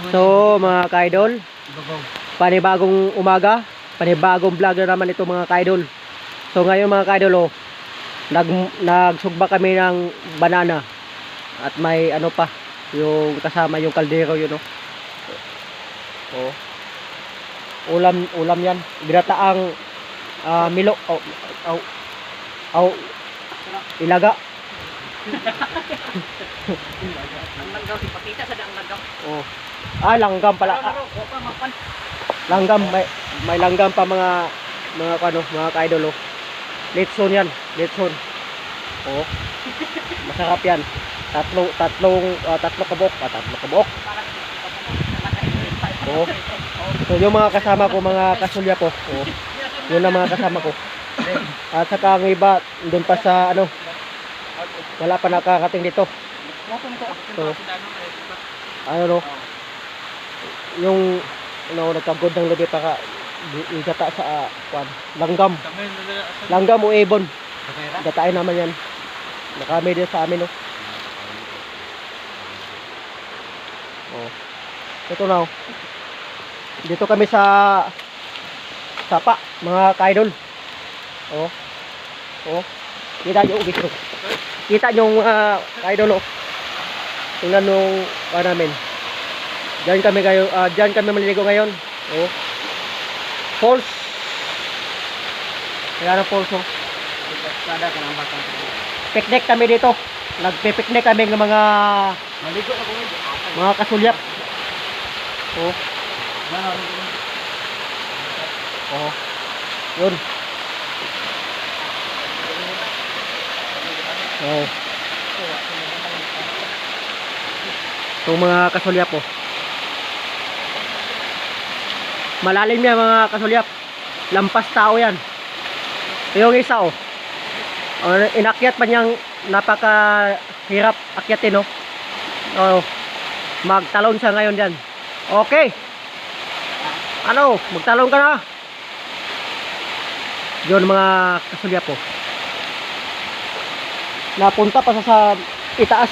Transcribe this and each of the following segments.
So mga ka-idol, panibagong umaga, panibagong vlog na naman ito mga ka-idol. So ngayon mga ka-idol, nagsugba kami ng banana. At may ano pa, yung kasama yung kaldero yun. Oh. Ulam yan. Ginataang milo. Ilaga. Ang langgam, ipakita sa daang langgam. Oh. Langgam pala. Langgam, may langgam pa mga ka-idol. Litson yan, litson. Oh. Masarap yan. Tatlo kabok. Oh. So yung mga kasama ko, mga kasulya ko. Oh. Yun ang mga kasama ko. At saka ang iba doon pa sa wala pa nakakating dito. So, yung nagkagod ng lubi para igata sa langgam o ibon. Gatain naman yan. Nakami din sa amin. Ito na. Dito kami sa sapa, mga ka-idol. Kita nyo, kita nyo ka-idol. Tingnan nung namin. Diyan kami maliligo ngayon. Falls. Kaya na falls. Picnic kami dito. Nagpe-picnic kami ng mga kasulyap. Yun. Itong mga kasulyap malalim yan mga kasulyap. Lampas tao yan. Yung isa inakyat pa niyang napakahirap akyatin. Magtalon siya ngayon dyan. Okay. Magtalon ka na. Yun mga kasulyap napunta pa sa itaas,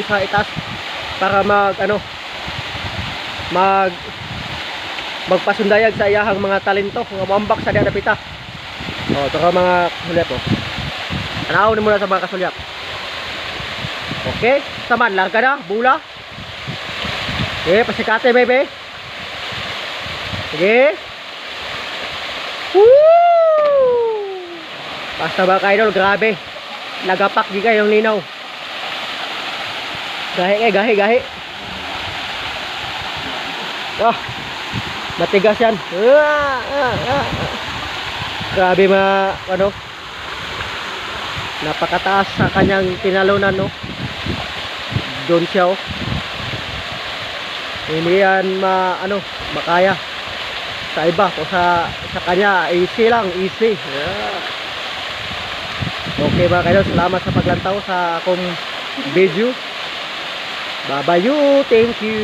sa itaas para magpasundayag sa iyahang mga talento, mga mambak sa diadapita. Ito ka mga kasulyap. Tanaw ni muna sa mga kasulyap. Okay, saman larga na, bula. Okay, pasikate bebe. Sige. Basta mga ka-idol, grabe. Nagapak di kayong linaw. Gahi. Matigas yan. Grabe napakataas sa kanyang tinalunan. Doon siya hindi yan makaya sa iba o sa kanya easy lang, easy. Okay mga kayo, salamat sa paglantaw sa akong video. Bye bye you, thank you.